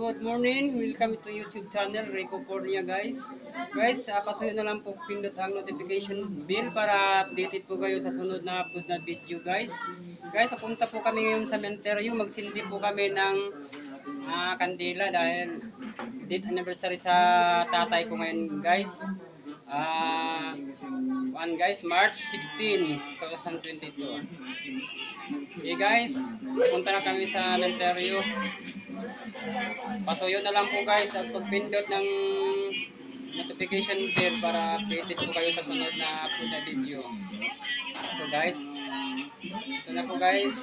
good morning. Welcome to YouTube channel Rico Cornea guys. Guys, pasuyo na lang po pindot ang notification bell para updated po kayo sa sunod na upload na video guys. Guys, papunta po kami ngayon sa cemetery. Magsindi po kami ng kandila dahil date anniversary sa tatay ko ngayon guys. Guys, March 16, 2022. Okay guys, punta na kami sa cemetery. Pasuyo na lang po guys at pagpindot ng notification bell para updated po kayo sa sunod na upload na video. So guys, ito na po guys.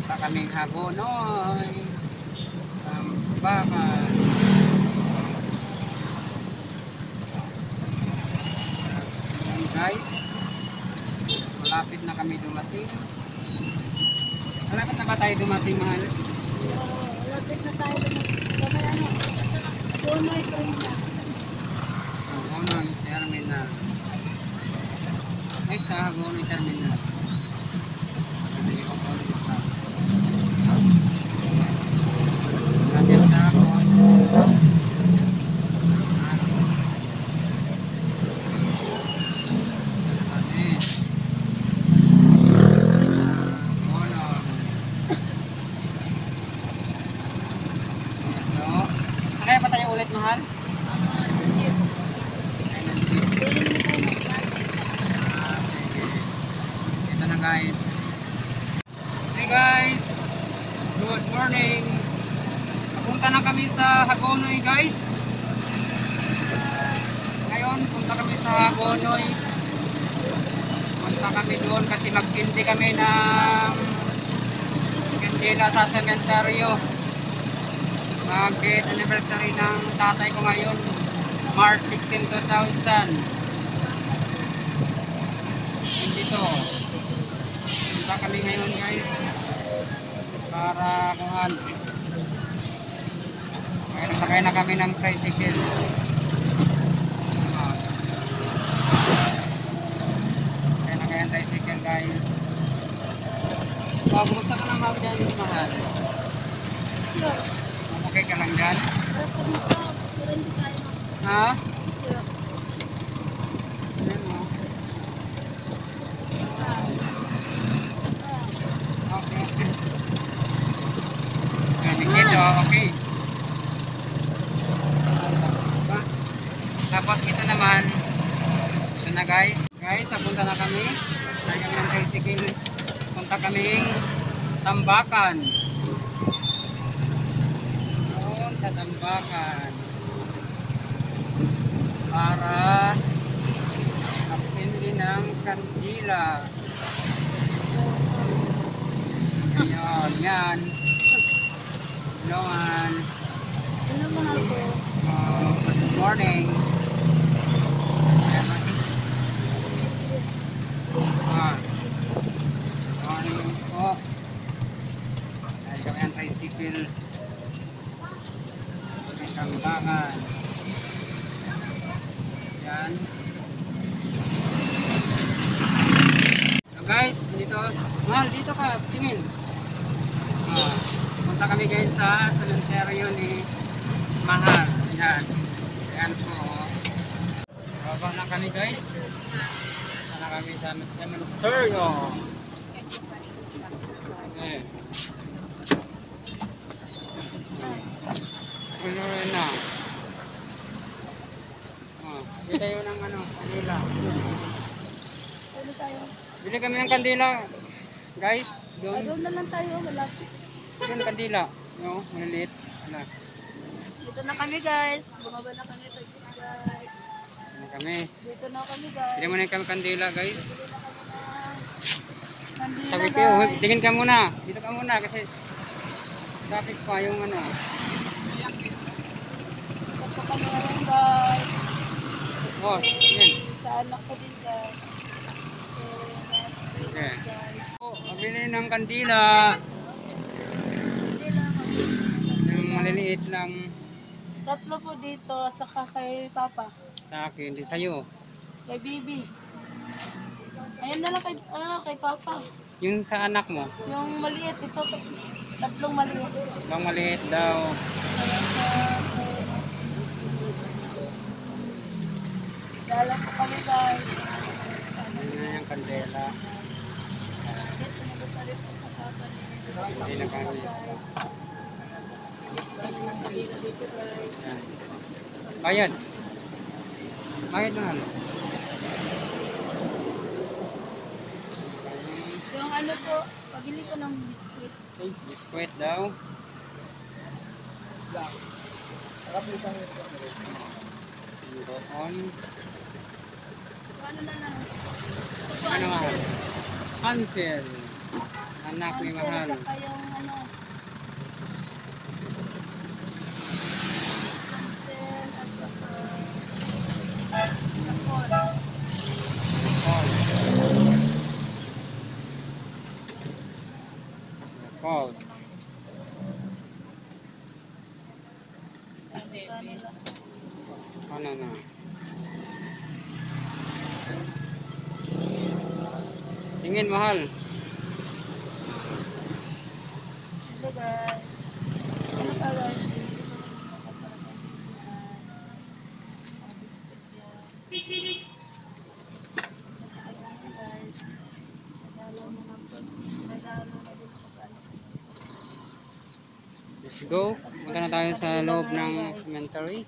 Sa kaming Hagonoy, Tambakan. Ayan guys, malapit na kami dumating. Malapit na ba tayo dumating, mahal? Malapit na tayo dumating. Kamay ano? Hagonoy terminal. Hagonoy terminal. Ay, sa Hagonoy terminal. Lapit na ako. Kaya pa tayo ulit, mahal? Ito na guys. Hey guys, good morning. Papunta na kami sa Hagonoy guys. Ngayon, punta kami sa Hagonoy. Punta kami doon kasi magsindi kami ng kandila sa sementeryo. Mag-date anniversary ng tatay ko ngayon, March 16, 2000. Dito. Punta kami ngayon guys para kuhan. Kaya nasakay na kami ng tricycle. Kaya na kaya ng tricycle guys. Kumusta ka naman dyan, mahal? Sure. Okay ka lang dyan? Ha? Ayan mo. Okay. Ganyan okay. Tapos ito naman. Ito na guys. Guys, napunta na kami. Lagyan ng tricycle. Punta kaming Tambakan. Doon sa Tambakan. Para magsindi ng kandila. Ayan, yan. Helloan. Ano mga po? Good morning. Morning po. Dahil kami ang tricycle. May Tambakan. Yan. So guys, dito. Mahal, dito ka. Tingin. Punta kami ngayon sa cemetery ni Mahal. Yan. Yan po. Babang lang kami guys. Sana kami sa cemetery. Okay. Ano na. Bili tayo ng kandila. Ano tayo? Bili kami ng kandila. Guys, doon. Doon na lang tayo, malapit. Doon kandila. No, maliliit. Wala. Dito na kami guys. Bumaba na kami sa guys. Ano kami? Dito na kami guys. Bili muna kami kandila guys. Nandito Sabi na ko, guys. tingin ka muna. Dito ka muna kasi traffic pa yung ano. Dito kami ngayon guys. Oh, yun. Sa anak ko din guys. Okay. Pabili ng kandila. Yung maliliit lang. Tatlo po dito at saka kay Papa. Sa akin, di sa'yo. Kay Bibi. Ayan na lang kay Papa. Yung sa anak mo, Yung maliit, ito, tatlong maliit. bang maliit daw. Dala po kami guys. Yun na yung kandela. Hindi na kami. Yan. Bayad. Bayad na ano. Yung ano po, pabili ko ng biscuit. Biskuit daw. Doon. Ano na lang? Ano mahal? Hansel. Anak ni Mahal. Saka yung ano. Hansel at saka Napol. Paul. Paul. Ano na? Tingin Mahal. Sige guys. Ano pa guys? Let's go. Punta na tayo sa loob ng cemetery.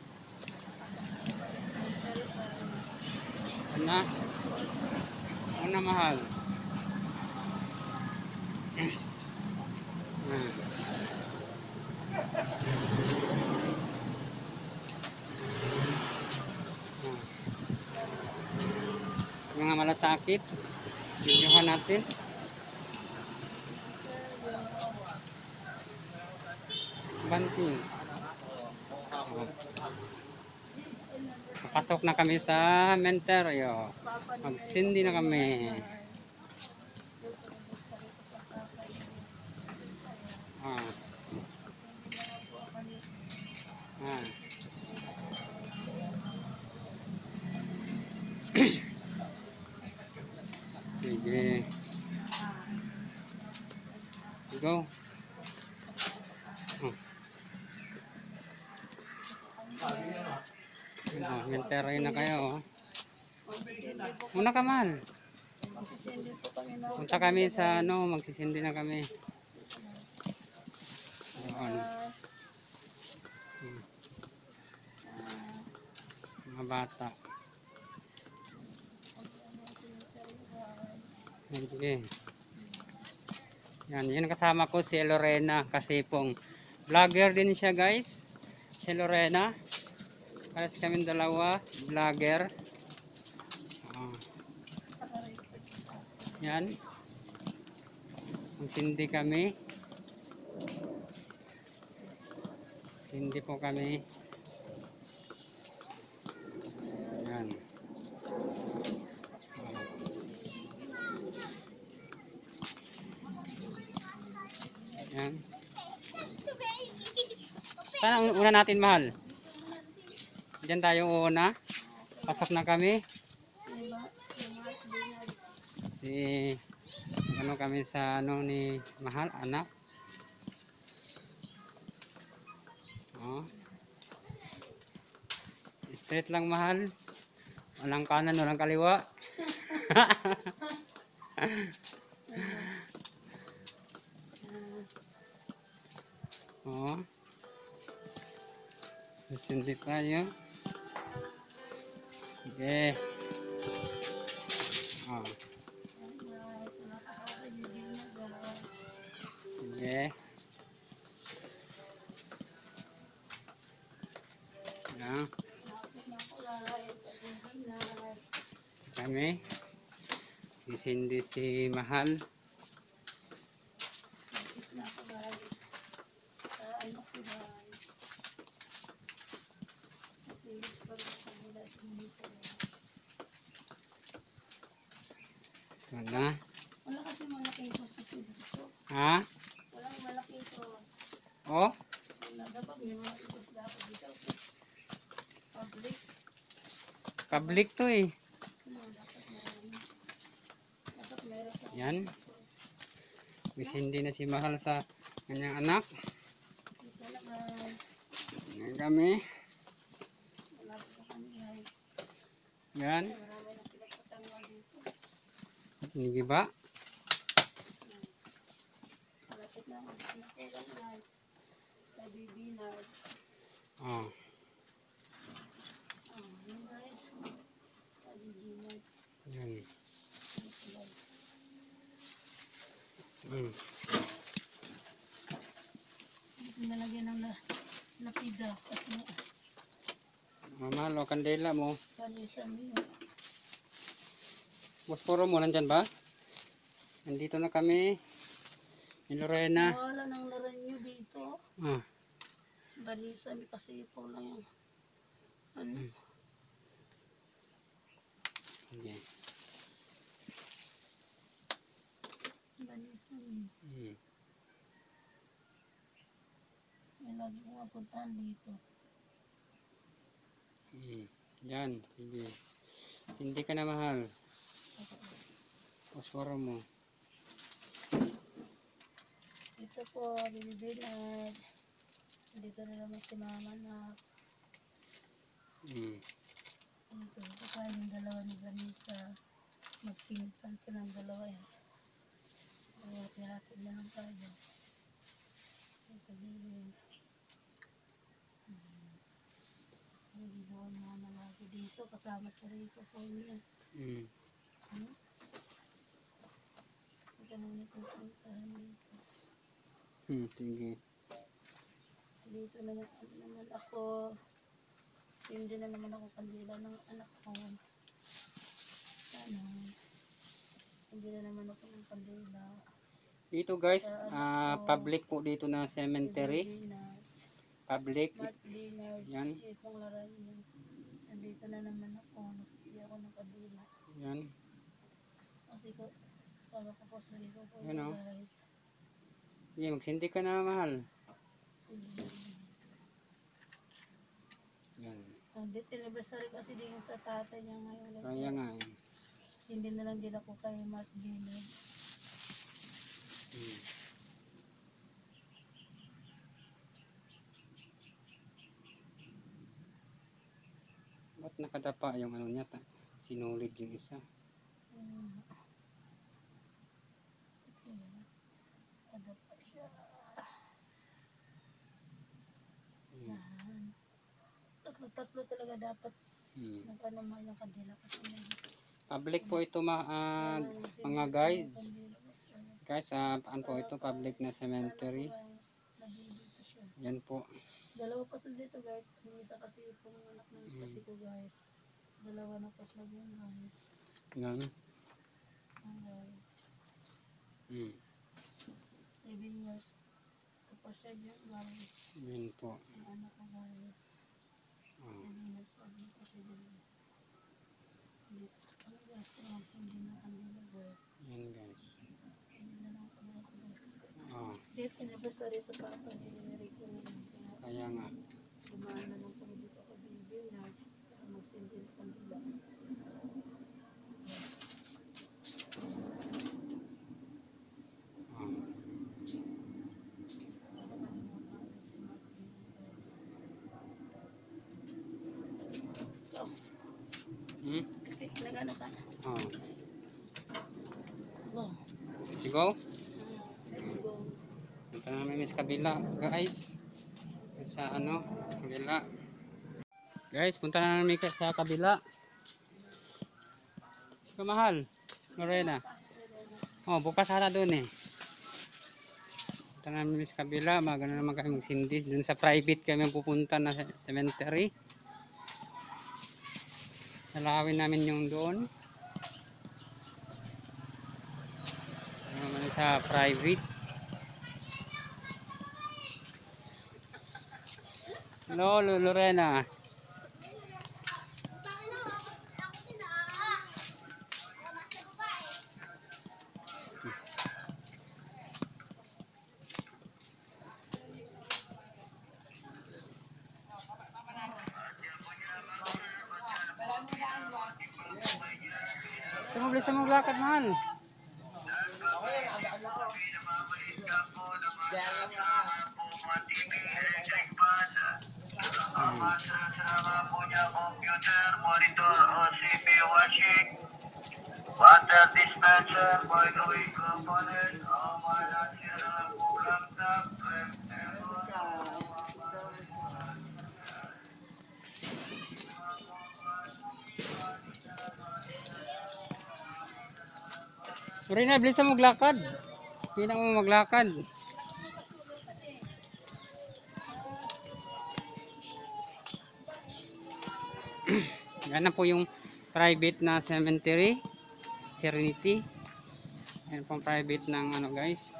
Ano? Ano Mahal? Mga malasakit. Videohan natin. Banting. Papasok na kami sa cemetery. Magsindi na kami. Ah. Ah. Sige. Let's go. Cemetery na kayo. Muna ka man. Punta kami sa ano, magsisindi na kami. Doon. Mga bata. Sige. Yan, yun kasama ko si Lorena Kasipong. Vlogger din siya guys. Si Lorena. Pares kami dalawa, vlogger. Yan. Magsindi kami. Sindi po kami. Yan. Yan. Saan una natin Mahal? Diyan tayo una. Pasok na kami. Si ano kami sa ano ni Mahal, anak. Oh. Straight lang Mahal. Walang kanan, walang kaliwa. Oh. Susindi tayo. Okay. Oh. Okay. Yan. Kami. Sisindi si Mahal. Wala. Wala kasi malaking cross dito. Ha? Walang malaking cross. Oh? Wala dapat may malaking cross dapat dito. Public. Public to eh. Dapat meron. Yan. Hindi na si Mahal sa kanyang anak. Dito na guys. Yan kami. Malapit na kami guys. Yan. Marami na pinagpatanggal dito. Nigiba. Malapit na pinagpatanggal guys. Sa bibinag. Oh. Yun guys. Sa bibinag. Yan. Ito guys. Dito nalagyan ng lapida. Kasi Mahal, o kandela mo. palisan mo. Posporo mo, nandyan ba? Nandito na kami. Ni Lorena. Wala nang laran nyo dito. Ah. Balisan kasi ito lang yung ano. Okay. Balisan. Hmm. May lagi kong mapuntahan dito. Yan. Sige. Hindi ka na mahal. Posporo mo. Dito po, binibilag. Dito na naman si mama na. Dito tayo ng dalawa ni Vanessa. Magpinsan silang dalawa yan. Kaya hati-hati na lang tayo. Dito bilin. Hindi doon mama lagi dito. Kasama sa Rico po niya. Ito na nito puntahan dito. Sige. Dito naman ako. Hindi na naman ako kandila ng anak ko. Ano, hindi na naman ako ng kandila. Dito guys, public po dito na cemetery. Public. Mark Dinard. Yan. Kasi itong laran yun. Nandito na naman ako. Nagsindi ako ng kandila. Yan. Kasi kasama ko po sa Rico po Yan, oh. guys. Sige, magsindi ka na mahal. Yan. Dito anniversary kasi din sa tatay niya ngayon. Kaya nga. Kasi hindi na lang din ako kay Mark Dinard. Ba't nakadapa yung ano niya? Sinulid yung isa. Ada pa siya. Yan. Tatlo talaga dapat. Nagpanaman yung kandila kasi yan. Public po ito mga guys. Guys, ano po ito? Public na cemetery. Yan po. Dalawa pa sila dito guys. Isa kasi itong anak ng pati ko guys. Dalawa na pas lang yun guys. Yan. Guys. 7 years. Tapos siya yun guys. Yan po. Yung anak ko guys. 7 years old dito siya dito. Dito. Ano guys, kung magsindi ng kandila guys. Yan guys. Hindi na lang kami ako guys kasi. Dito anniversary sa papa ni Rico ngayon. Kaya nga. Dumaan na lang kami dito kay Bibi na magsindi ng kandila. Kasi nag-ano ka? Let's go. Let's go. Punta namin sa kabila guys. Sa kabila. Guys, punta na namin sa kabila. Kamahal. Lorena. Bukas hara doon eh. Punta namin sa kabila. Magano naman kami magsindi. Doon sa private kami pupunta na cemetery. Nalawin namin yung doon. Naman sa private. Hello, Lorena. Bisa mo lakad, mahal. Water dispenser, microwave component, amalan sila kulang tap, Rina, bilisan mo maglakad. Hindi na mo maglakad. Yan na po yung private na cemetery, Serenity. Yan po ang private ng ano guys.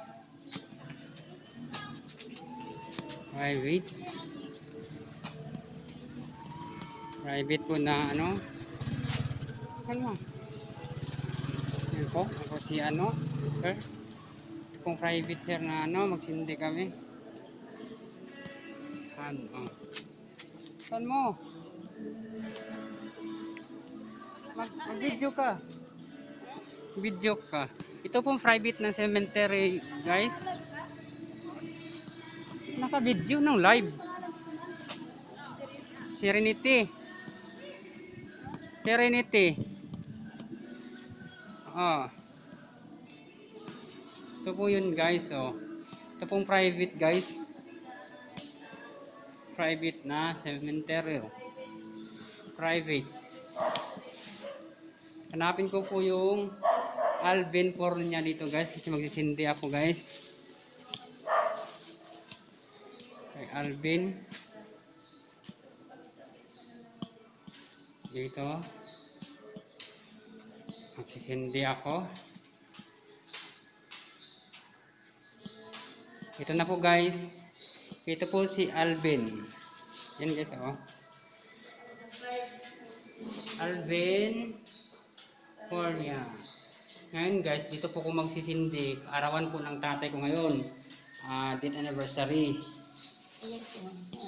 Private. Private po na ano. Ano? Yan po. Ako si ano, sir. Ito pong private sir na ano, magsindi kami. Ano? Saan mo? Mag-video ka. Video ka. Ito pong private na cemetery, guys. Naka-video ng live. Serenity. Serenity. Oh. Ito po yun, guys. Oh. Ito pong private, guys. Private na cemetery. Oh. Private. Hanapin ko po yung Alvin Pornia dito guys kasi magsisindi ako guys. Kay Alvin. Dito. Magsisindi ako. Ito na po guys. Ito po si Alvin. Yan guys oh. Alvin Pornia. Ngayon guys, dito po ko magsisindi. Arawan po ng tatay ko ngayon. Date anniversary.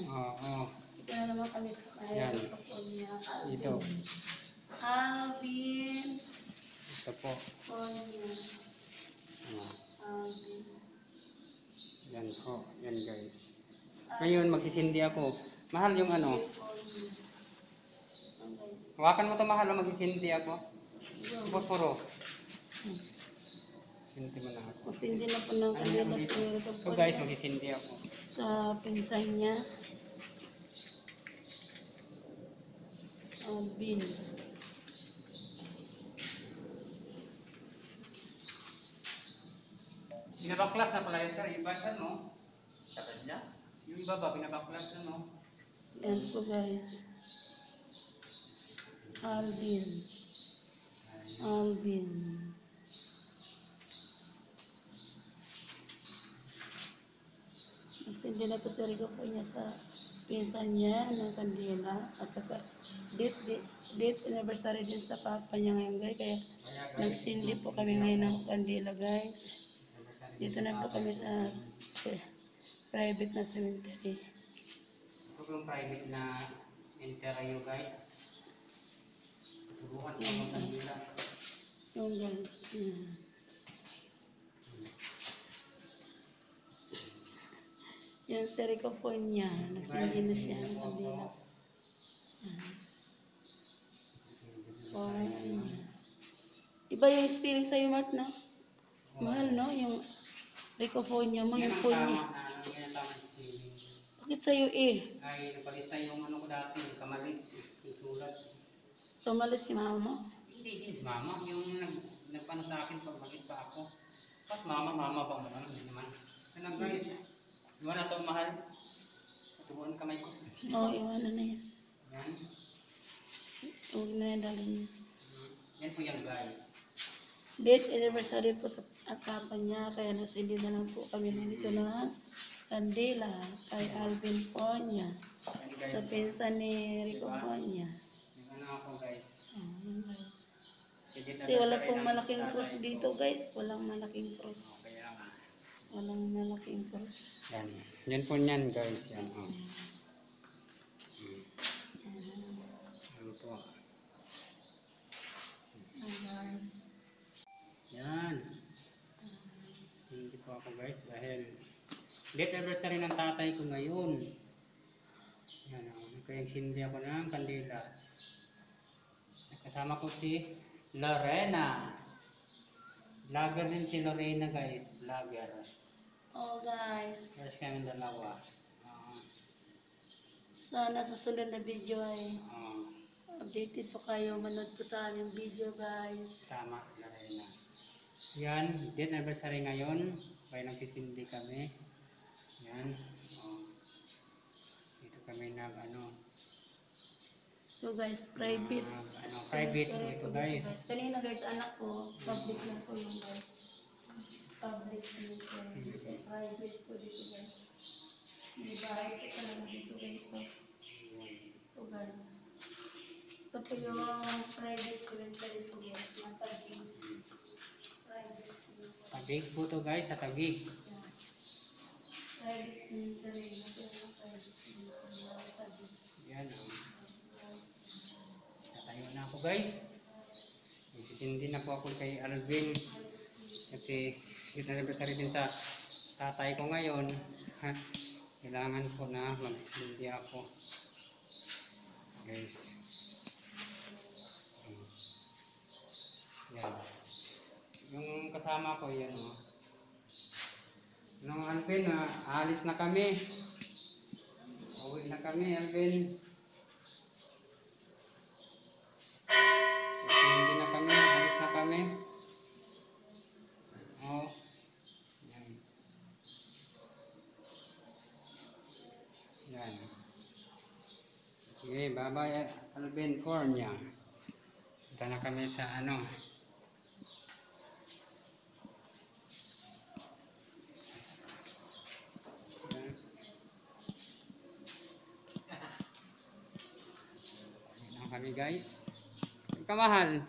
Oo. Ito na naman kami sa kaya. Yan. Dito. Alvin. Ito po. Pornia. Alvin. Yan po. Yan guys. Ngayon magsisindi ako. Mahal yung ano. Hawakan mo to mahal o magsisindi ako. Posporo. Hindi mo na ako. Magsindi na po ng kanila So guys, magsisindi ako. sa pinsan niya. Alvin. Pinabaklas na pala yun sir. Iba ano? sa kanya. Yung iba ba pinabaklas na no? Yan po guys. Alvin. Alvin. Nagsindi na po si Rico po niya sa pinsan niya ng kandila at saka date anniversary din sa papa niya ngayon guys kaya nagsindi po kami ngayon ng kandila guys. Dito na po kami sa private na cemetery. Ito yung private na interview guys. Turuan ko ng kandila. Yung guys. Yan si Rico po niya. Nagsindi na siya ng kandila. Iba yung feeling sa'yo, Mark, no? Mahal, no? Yung Ricofonia mo, yung phone niya. Bakit sa'yo eh? Ay, napalista yung ano ko dati, yung kamalit, yung sulat. Tumalis si mama mo? Hindi, mama, yung nagpano sa akin pag malit pa ako. Ba't mama pa mo lang, hindi naman. Ano guys, iwan na ito mahal. Tubuan kamay ko. Oo, iwanan na yan. Yan. Huwag na yan dalhin niya. Yan po yan guys. Date anniversary po sa papa niya, kaya nagsindi na lang po kami nandito na kandila kay Alvin Pornia sa pinsan ni Rico Pornia. Yung ano ako guys. Ayan guys. Sige, Kasi wala pong malaking cross dito guys. Walang malaking cross. Kaya nga. Walang malaking cross. Yan. Yan po yan guys. Yan. Oh. Ano po. Ayan. Yan. Hindi po ako guys dahil date anniversary ng tatay ko ngayon. Yan o. Kaya sindi ako ng kandila. Kasama ko si Lorena. Vlogger din si Lorena guys, vlogger. Oh guys, First kami dalawa. Oo. sana sa sunod na video ay Oo. updated po kayo. Manood po sa aming video guys. Tama, Lorena. Yan, date anniversary ngayon. Kaya nagsisindi kami. Yan. Oh. Dito kami So guys, private. private po Private ito po guys. dito, Kanina guys, anak ko, public lang po yun guys. Public and private po dito guys. May bahay po talaga dito guys. So, ito guys. Ito po yung private cemetery po guys. Mataging private cemetery. Tagig po to guys, sa Tagig. Yeah. Private cemetery. Ito yung private cemetery. Mataging. Yan o. Tatayo na ako guys. Nagsisindi na po ako kay Alvin. Kasi date anniversary din sa tatay ko ngayon. Ha? Kailangan ko na magsindi ako. Guys. Yan. Yung kasama ko yan o. Nung Alvin, alis na kami. Uwi na kami, Alvin. Hindi na kami, alis na kami. Oh. Yan. Yan. Sige, bye-bye Alvin Cornia. Punta na kami sa Yan. Yan kami guys. Kamahal.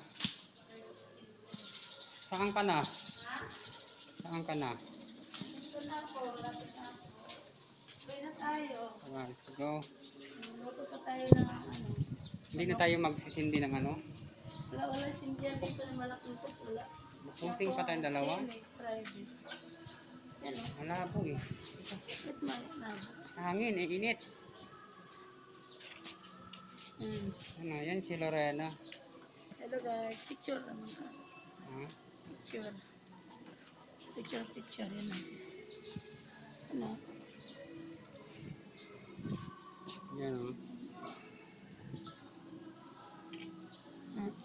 Saan ka na? Saan ka na? Ito na po, lapit na po. Uwi na tayo. Let's go. Luto pa tayo ng Hindi na tayo magsisindi ng Wala sindihan dito ng malaking pot. Wala. Pusing pa tayong dalawa. Private. Yan o. Malabo eh. Ba't malabo? Hangin, init. Hmm. Yan si Lorena. Hello guys, picture naman ka. Ha? Picture. Picture. Yan o. Ano? Yan o.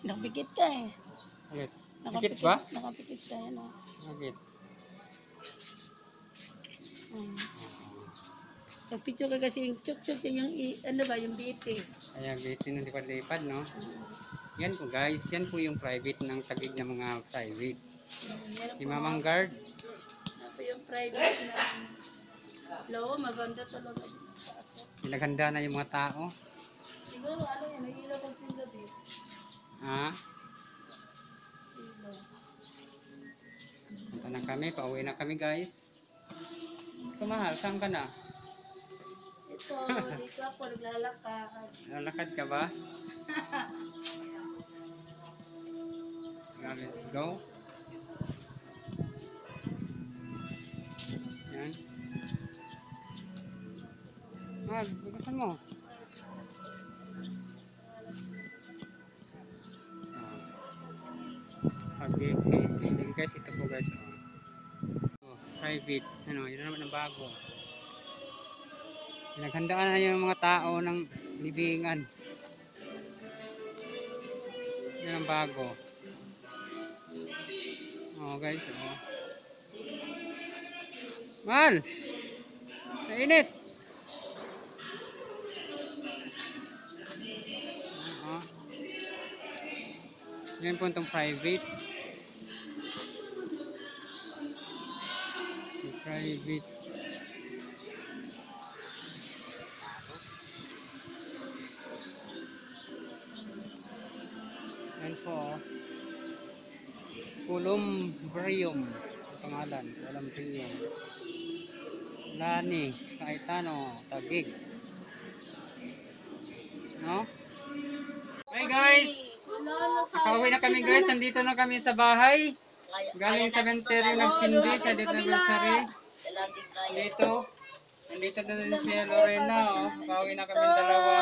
Nakapikit ka eh. Ulit. Pikit ba? Nakapikit ka. Yan o. Bakit? Picture ka kasi yung chuk-chuk yung ano ba, yung biti. Kaya bitin ng lipad-lipad, no? Yan po guys, yan po yung private ng Tagig na mga private. Si Mamang Guard. Yan po yung private na low, maganda talaga. Pinaghanda na yung mga tao. Siguro ano yan, may ilaw kong yung gabi. Ha? Ilaw. Punta na kami, pauwi na kami guys. Kumahal, saan ka na? Ito, dito ako naglalakad. Lalakad ka ba? Let's go. Yan. Gugusan mo. Tagig City. Guys, ito po guys. Private. Yun naman ang bago. Pinaghandaan na yung mga tao ng libingan. Yan ang bago. Guys, Mahal! Nainit! Yan po itong private. Private. Yan po. Columbarium ang pangalan. Columbarium. Lani, Kaitano, Tagig. No? Hi guys! Nakauwi na kami guys. Nandito na kami sa bahay. Galing sa cemetery nagsindi sa date anniversary. Dito. Nandito na din si Lorena. Nakauwi na kami dalawa.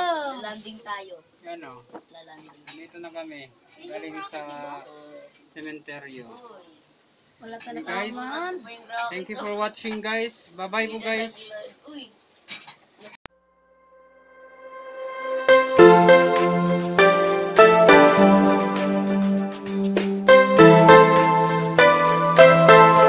Landing tayo. Yan Lalanding. Nandito na kami. Galing sa cemetery. Wala ka Guys, nakaman. thank you for watching guys. Bye bye po guys.